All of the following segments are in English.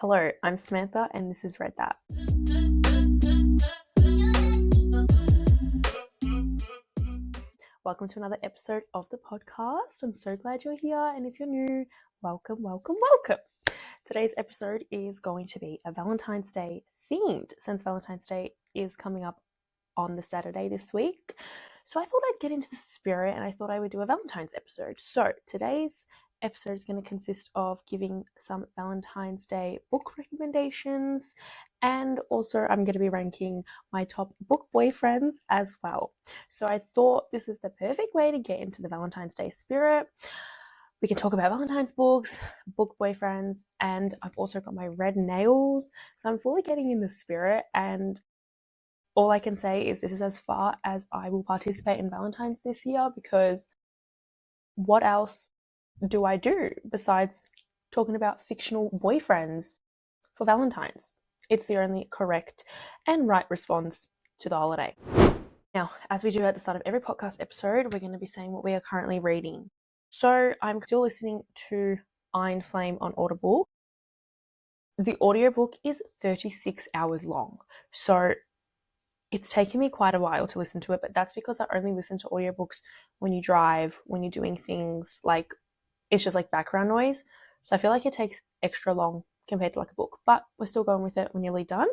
Hello, I'm Samantha and this is Read That. Welcome to another episode of the podcast. I'm so glad you're here, and if you're new, welcome, welcome, welcome. Today's episode is going to be a Valentine's Day themed, since Valentine's Day is coming up on the Saturday this week. So I thought I'd get into the spirit and I thought I would do a Valentine's episode. So today's episode is going to consist of giving some Valentine's Day book recommendations, and also I'm going to be ranking my top book boyfriends as well. So I thought this is the perfect way to get into the Valentine's Day spirit. We can talk about Valentine's books, book boyfriends, and I've also got my red nails. So I'm fully getting in the spirit, and all I can say is this is as far as I will participate in Valentine's this year, because what else do I do besides talking about fictional boyfriends for Valentine's? It's the only correct and right response to the holiday. Now, as we do at the start of every podcast episode, we're going to be saying what we are currently reading. So I'm still listening to Iron Flame on Audible. The audiobook is 36 hours long. So it's taken me quite a while to listen to it, but that's because I only listen to audiobooks when you drive, when you're doing things like, it's just like background noise. So I feel like it takes extra long compared to like a book, but we're still going with it. We're nearly done.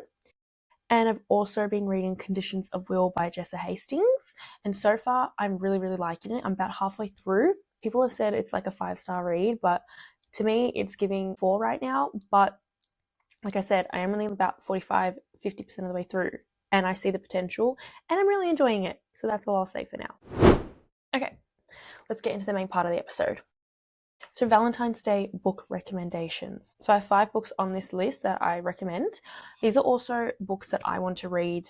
And I've also been reading Conditions of Will by Jessa Hastings. And so far, I'm really, really liking it. I'm about halfway through. People have said it's like a 5-star read, but to me, it's giving 4 right now. But like I said, I am only about 45-50% of the way through, and I see the potential, and I'm really enjoying it. So that's all I'll say for now. Okay, let's get into the main part of the episode. So Valentine's Day book recommendations. So I have 5 books on this list that I recommend. These are also books that I want to read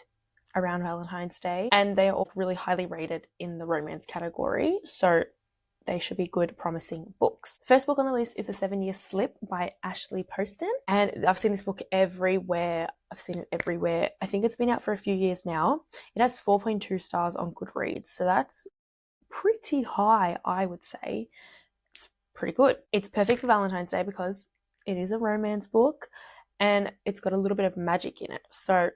around Valentine's Day, and they are all really highly rated in the romance category. So they should be good, promising books. First book on the list is The 7-Year Slip by Ashley Poston. And I've seen this book everywhere. I've seen it everywhere. I think it's been out for a few years now. It has 4.2 stars on Goodreads. So that's pretty high, I would say. It's pretty good. It's perfect for Valentine's Day because it is a romance book and it's got a little bit of magic in it. So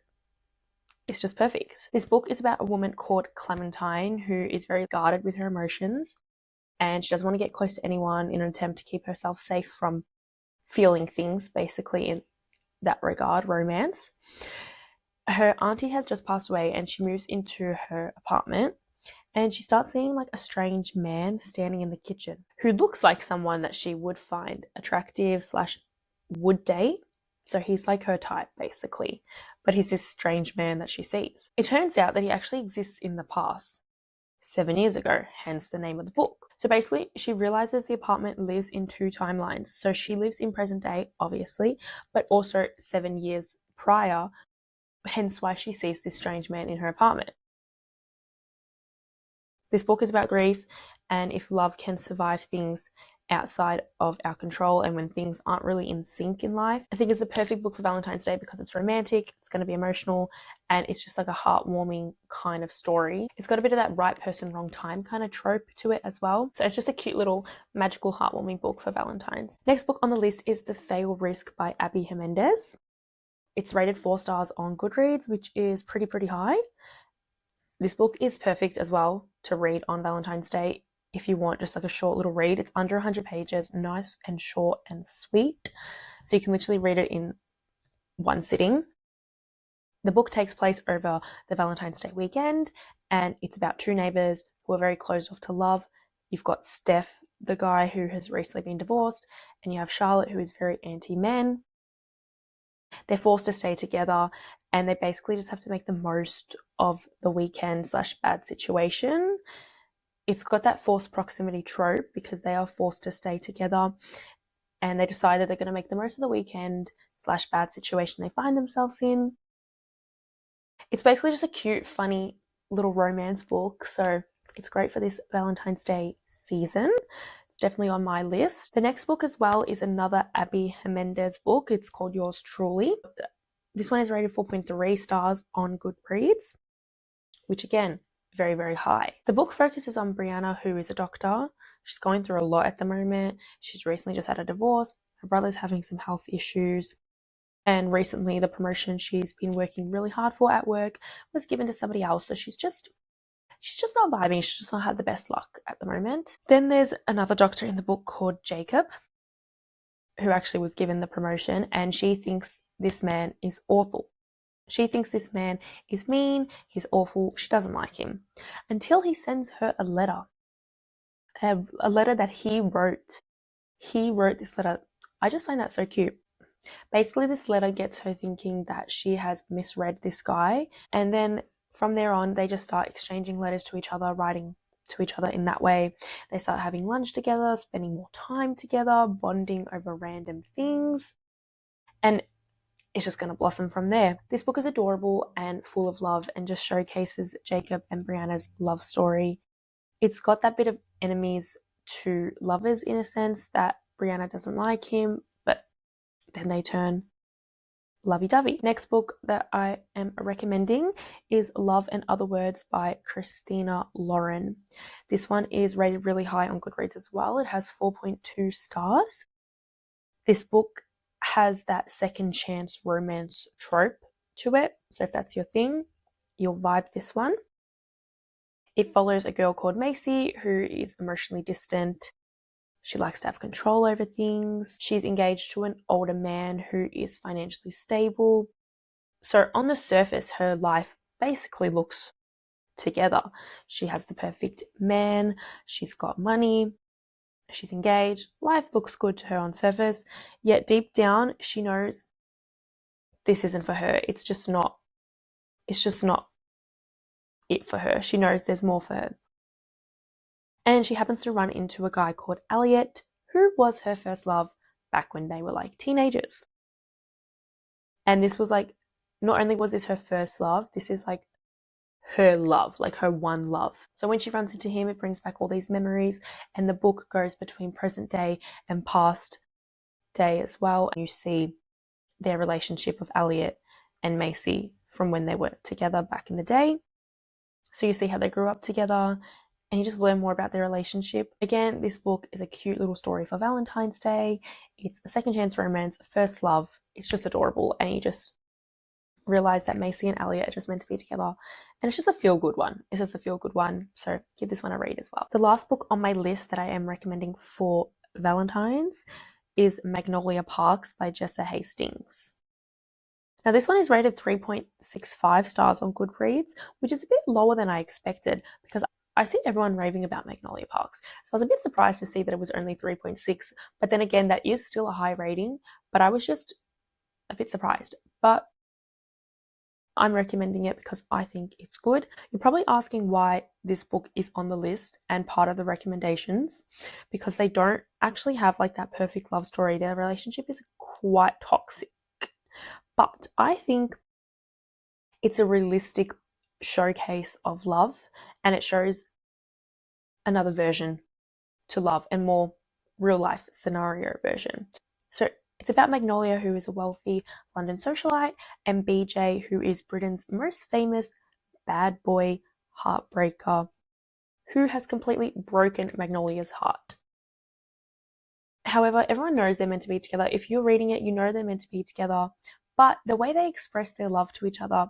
it's just perfect. This book is about a woman called Clementine who is very guarded with her emotions, and she doesn't want to get close to anyone in an attempt to keep herself safe from feeling things, basically, in that regard, romance. Her auntie has just passed away and she moves into her apartment, and she starts seeing like a strange man standing in the kitchen who looks like someone that she would find attractive slash would date. So he's like her type, basically, but he's this strange man that she sees. It turns out that he actually exists in the past, 7 years ago, hence the name of the book. So basically, she realizes the apartment lives in 2 timelines. So she lives in present day, obviously, but also 7 years prior, hence why she sees this strange man in her apartment. This book is about grief and if love can survive things outside of our control and when things aren't really in sync in life. I think it's the perfect book for Valentine's Day because it's romantic, it's going to be emotional, and it's just like a heartwarming kind of story. It's got a bit of that right person, wrong time kind of trope to it as well. So it's just a cute little magical heartwarming book for Valentine's. Next book on the list is The Fatal Risk by Abby Jimenez. It's rated 4 stars on Goodreads, which is pretty high. This book is perfect as well to read on Valentine's Day if you want just like a short little read. It's under 100 pages, nice and short and sweet. So you can literally read it in one sitting. The book takes place over the Valentine's Day weekend, and it's about 2 neighbors who are very closed off to love. You've got Steph, the guy who has recently been divorced, and you have Charlotte, who is very anti-men. They're forced to stay together, and they basically just have to make the most of the weekend slash bad situation. It's got that forced proximity trope because they are forced to stay together, and they decide that they're going to make the most of the weekend slash bad situation they find themselves in. It's basically just a cute, funny little romance book, so it's great for this Valentine's Day season. It's definitely on my list. The next book as well is another Abby Jimenez book. It's called Yours Truly. This one is rated 4.3 stars on Goodreads, which again, very high. The book focuses on Brianna, who is a doctor. She's going through a lot at the moment. She's recently just had a divorce. Her brother's having some health issues. And recently the promotion she's been working really hard for at work was given to somebody else. So she's just not vibing. She's just not had the best luck at the moment. Then there's another doctor in the book called Jacob, who actually was given the promotion, and she thinks this man is awful. She thinks this man is mean, he's awful, she doesn't like him. Until he sends her a letter. A letter that he wrote. He wrote this letter. I just find that so cute. Basically, this letter gets her thinking that she has misread this guy, and then from there on, they just start exchanging letters to each other, writing to each other in that way. They start having lunch together, spending more time together, bonding over random things, and it's just going to blossom from there. This book is adorable and full of love and just showcases Jacob and Brianna's love story. It's got that bit of enemies to lovers in a sense, that Brianna doesn't like him, but then they turn lovey-dovey. Next book that I am recommending is Love and Other Words by Christina Lauren. This one is rated really high on Goodreads as well. It has 4.2 stars. This book has that second chance romance trope to it. So if that's your thing, you'll vibe this one. It follows a girl called Macy who is emotionally distant. She likes to have control over things. She's engaged to an older man who is financially stable. So on the surface, her life basically looks together. She has the perfect man. She's got money. She's engaged. Life looks good to her on surface. Yet deep down, she knows this isn't for her. It's just not it for her. She knows there's more for her. And she happens to run into a guy called Elliot, who was her first love back when they were like teenagers. And this was like, not only was this her first love, this is like her love, like her one love. So when she runs into him, it brings back all these memories, and the book goes between present day and past day as well. And you see their relationship of Elliot and Macy from when they were together back in the day. So you see how they grew up together, and you just learn more about their relationship. Again, this book is a cute little story for Valentine's Day. It's a second chance romance, first love. It's just adorable, and you just realize that Macy and Elliot are just meant to be together, and it's just a feel-good one. It's just a feel-good one, so give this one a read as well. The last book on my list that I am recommending for Valentine's is Magnolia Parks by Jessa Hastings. Now, this one is rated 3.65 stars on Goodreads, which is a bit lower than I expected because I see everyone raving about Magnolia Parks. So I was a bit surprised to see that it was only 3.6, but then again, that is still a high rating, but I was just a bit surprised. But I'm recommending it because I think it's good. You're probably asking why this book is on the list and part of the recommendations, because they don't actually have like that perfect love story. Their relationship is quite toxic. But I think it's a realistic showcase of love, and it shows another version to love and more real life scenario version. So it's about Magnolia, who is a wealthy London socialite, and BJ, who is Britain's most famous bad boy heartbreaker, who has completely broken Magnolia's heart. However, everyone knows they're meant to be together. If you're reading it, you know they're meant to be together. But the way they express their love to each other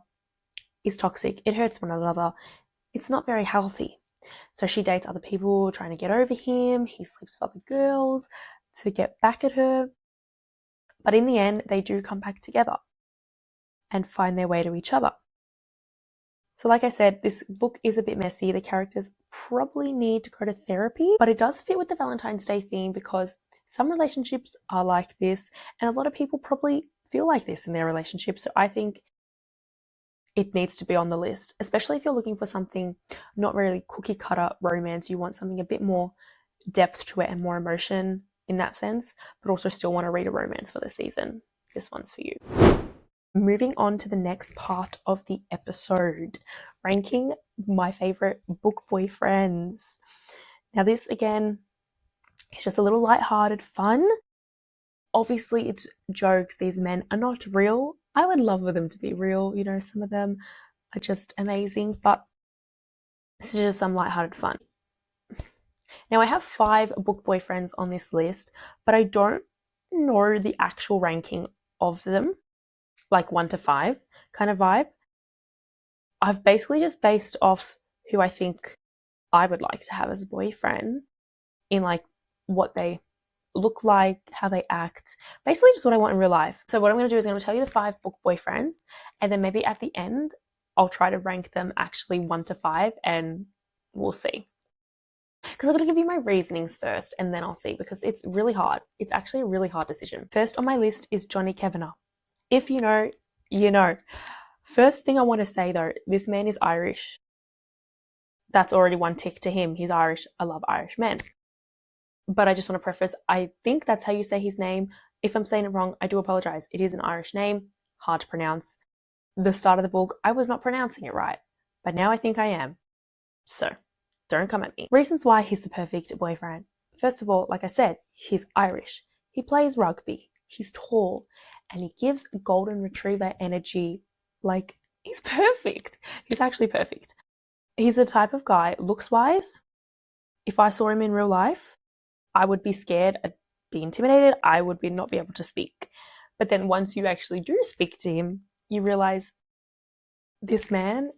is toxic. It hurts one another. It's not very healthy. So she dates other people trying to get over him. He sleeps with other girls to get back at her. But in the end, they do come back together and find their way to each other. So like I said, this book is a bit messy. The characters probably need to go to therapy, but it does fit with the Valentine's Day theme because some relationships are like this, and a lot of people probably feel like this in their relationship. So I think it needs to be on the list, especially if you're looking for something not really cookie cutter romance. You want something a bit more depth to it and more emotion in that sense, but also still want to read a romance for the season. This one's for you. Moving on to the next part of the episode, ranking my favorite book boyfriends. Now this again, it's just a little lighthearted fun. Obviously it's jokes. These men are not real. I would love for them to be real. You know, some of them are just amazing, but this is just some lighthearted fun. Now I have 5 book boyfriends on this list, but I don't know the actual ranking of them. like 1 to 5 kind of vibe. I've basically just based off who I think I would like to have as a boyfriend in like what they look like, how they act, basically just what I want in real life. So what I'm going to do is I'm going to tell you the 5 book boyfriends, and then maybe at the end I'll try to rank them actually 1 to 5, and we'll see. Because I'm going to give you my reasonings first, and then I'll see, because it's really hard. It's actually a really hard decision. First on my list is Johnny Kavanagh. If you know, you know. First thing I want to say though, this man is Irish. That's already 1 tick to him. He's Irish. I love Irish men. But I just want to preface, I think that's how you say his name. If I'm saying it wrong, I do apologize. It is an Irish name, hard to pronounce. The start of the book, I was not pronouncing it right, but now I think I am. So, don't come at me. Reasons why he's the perfect boyfriend. First of all, like I said, he's Irish. He plays rugby. He's tall. And he gives golden retriever energy. Like, he's perfect. He's actually perfect. He's the type of guy, looks-wise, if I saw him in real life, I would be scared, I'd be intimidated, I would not be able to speak. But then once you actually do speak to him, you realize this man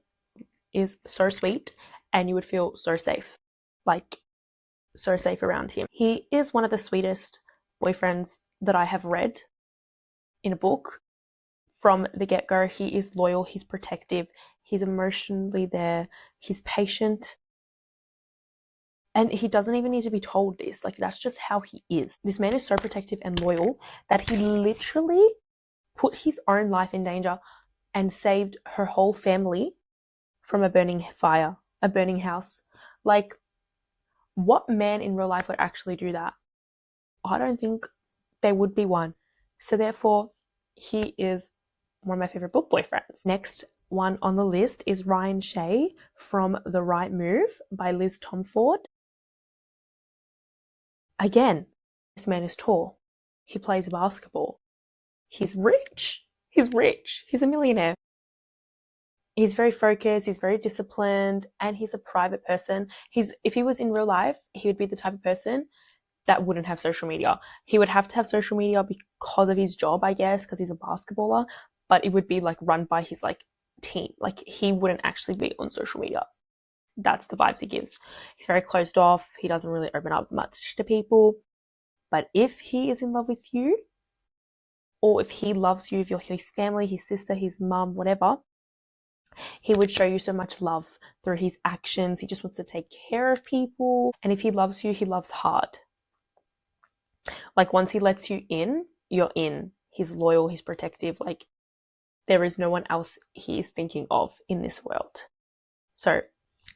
is so sweet and you would feel so safe. Like, so safe around him. He is one of the sweetest boyfriends that I have read in a book. From the get-go, he is loyal, he's protective, he's emotionally there, he's patient. And he doesn't even need to be told this. Like, that's just how he is. This man is so protective and loyal that he literally put his own life in danger and saved her whole family from a burning fire, a burning house. Like, what man in real life would actually do that? I don't think there would be one. So therefore, he is one of my favorite book boyfriends. Next one on the list is Ryan Shea from The Right Move by Liz Tomford. Again, this man is tall. He plays basketball. He's rich. He's rich. He's a millionaire. He's very focused. He's very disciplined, and he's a private person. If he was in real life, he would be the type of person that wouldn't have social media. He would have to have social media because of his job, I guess, because he's a basketballer, but it would be like run by his like team. Like, he wouldn't actually be on social media. That's the vibes he gives. He's very closed off. He doesn't really open up much to people. But if he is in love with you, or if he loves you, if you're his family, his sister, his mum, whatever, he would show you so much love through his actions. He just wants to take care of people. And if he loves you, he loves hard. Like, once he lets you in, you're in. He's loyal, he's protective. Like, there is no one else he is thinking of in this world. So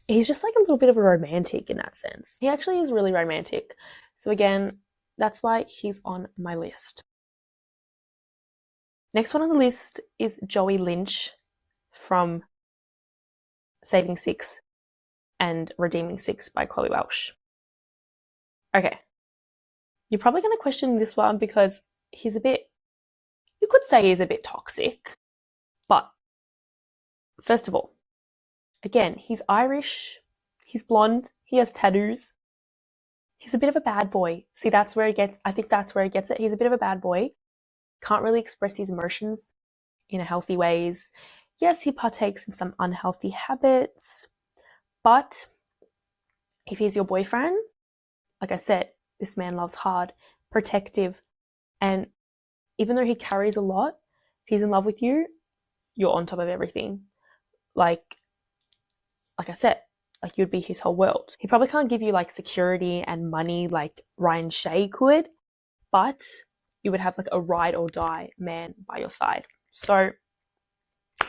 he's just like a little bit of a romantic in that sense. He actually is really romantic. So again, that's why he's on my list. Next one on the list is Joey Lynch from Saving Six and Redeeming Six by Chloe Welsh. Okay. You're probably going to question this one because he's a bit, you could say he's a bit toxic. But first of all, again, he's Irish, he's blonde, he has tattoos. He's a bit of a bad boy. See, I think that's where he gets it. He's a bit of a bad boy. Can't really express his emotions in a healthy ways. Yes, he partakes in some unhealthy habits, but if he's your boyfriend, like I said, this man loves hard, protective, and even though he carries a lot, if he's in love with you, you're on top of everything. Like I said, like, you'd be his whole world. He probably can't give you like security and money like Ryan Shea could, but you would have like a ride or die man by your side. So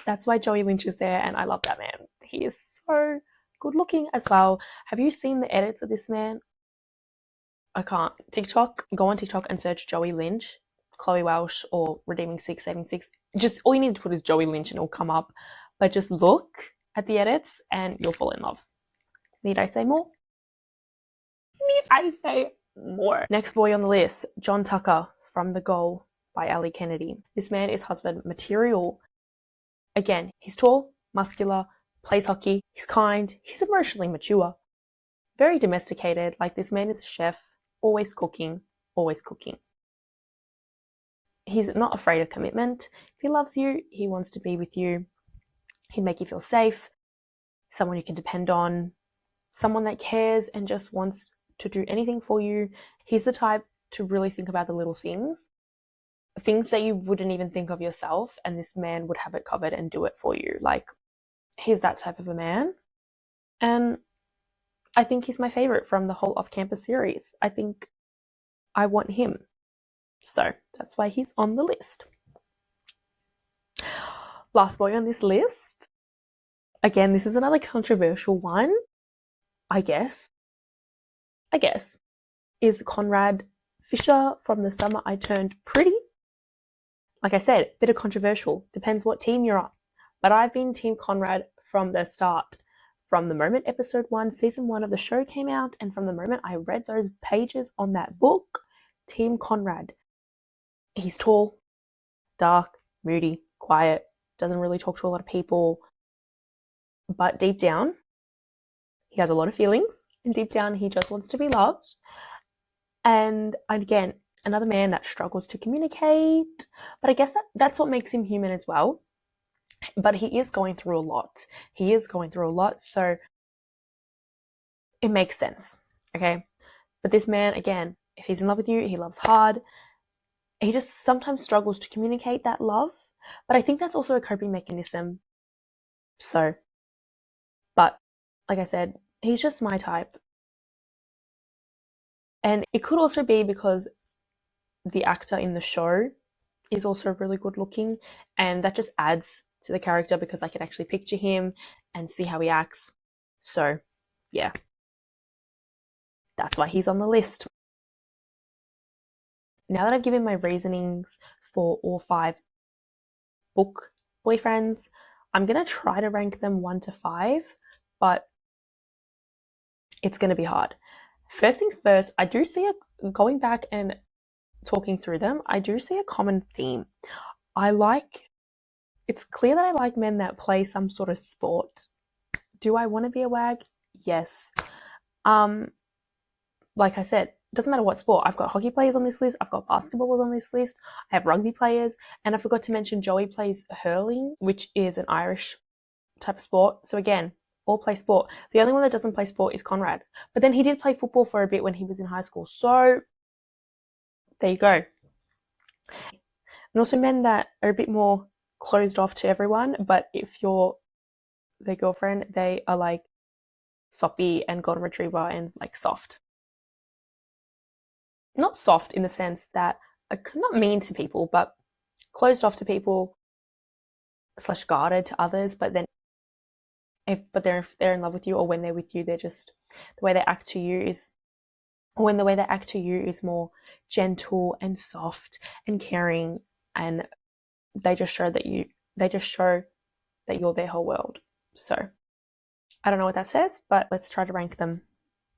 that's why Joey Lynch is there, and I love that man. He is so good looking as well. Have you seen the edits of this man? I can't. Go on TikTok and search Joey Lynch, Chloe Welsh, or Redeeming Six, Saving Six. Just all you need to put is Joey Lynch and it'll come up. But just look at the edits and you'll fall in love. Need I say more? Need I say more? Next boy on the list, John Tucker from The Goal by Ali Kennedy. This man is husband material. Again, he's tall, muscular, plays hockey, he's kind, he's emotionally mature, very domesticated. Like, this man is a chef, always cooking, always cooking. he's not afraid of commitment. If he loves you, he wants to be with you. He'd make you feel safe, someone you can depend on, someone that cares and just wants to do anything for you. He's the type to really think about the little things that you wouldn't even think of yourself, and this man would have it covered and do it for you. Like, he's that type of a man. And I think he's my favorite from the whole off-campus series. I think I want him. So that's why he's on the list. Last boy on this list. Again, this is another controversial one, I guess, is Conrad Fisher from The Summer I Turned Pretty. Like I said, a bit of controversial. Depends what team you're on. But I've been Team Conrad from the start. From the moment episode 1, season 1 of the show came out, and from the moment I read those pages on that book, Team Conrad. He's tall, dark, moody, quiet, doesn't really talk to a lot of people. But deep down, he has a lot of feelings. And deep down, he just wants to be loved. And again, another man that struggles to communicate. But I guess that's what makes him human as well. But he is going through a lot. So it makes sense, okay? But this man, again, if he's in love with you, he loves hard. He just sometimes struggles to communicate that love. But I think that's also a coping mechanism. So, but like I said, he's just my type. And it could also be because the actor in the show is also really good looking, and that just adds to the character because I can actually picture him and see how he acts. So, yeah. That's why he's on the list. Now that I've given my reasonings for all 5 book boyfriends, I'm going to try to rank them 1 to 5, but it's going to be hard. First things first, I do see going back and talking through them, I do see a common theme. It's clear that I like men that play some sort of sport. Do I want to be a wag? Yes. Like I said, it doesn't matter what sport. I've got hockey players on this list. I've got basketballers on this list. I have rugby players. And I forgot to mention Joey plays hurling, which is an Irish type of sport. So again, all play sport. The only one that doesn't play sport is Conrad. But then he did play football for a bit when he was in high school. So there you go. And also men that are a bit more closed off to everyone, but if you're their girlfriend, they are like soppy and golden retriever and like soft. Not soft in the sense that, not mean to people, but closed off to people / guarded to others. But then if they're in love with you, or when they're with you, they're just, the way they act to you is more gentle and soft and caring, and they just show that you're their whole world. So I don't know what that says, but let's try to rank them.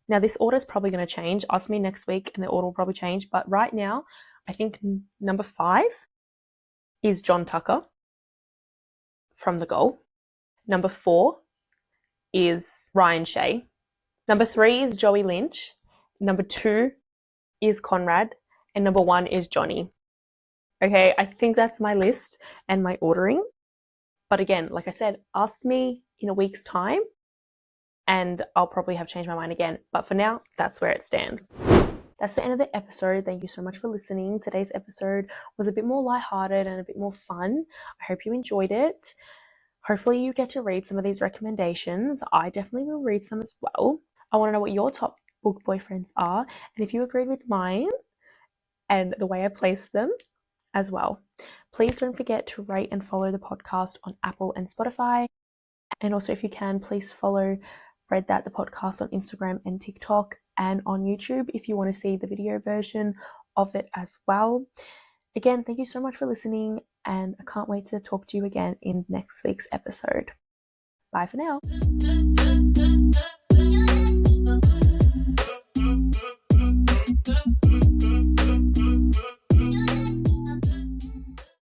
Now this order is probably going to change. Ask me next week and the order will probably change, but right now I think number 5 is John Tucker from The Goal. Number 4 is Ryan Shea. Number 3 is Joey Lynch. Number 2 is Conrad. And number 1 is Johnny. Okay, I think that's my list and my ordering. But again, like I said, ask me in a week's time and I'll probably have changed my mind again. But for now, that's where it stands. That's the end of the episode. Thank you so much for listening. Today's episode was a bit more lighthearted and a bit more fun. I hope you enjoyed it. Hopefully you get to read some of these recommendations. I definitely will read some as well. I want to know what your top book boyfriends are, and if you agreed with mine and the way I placed them as well. Please don't forget to rate and follow the podcast on Apple and Spotify. And also, if you can, please follow Read That the podcast on Instagram and TikTok, and on YouTube if you want to see the video version of it as well. Again, thank you so much for listening, and I can't wait to talk to you again in next week's episode. Bye for now.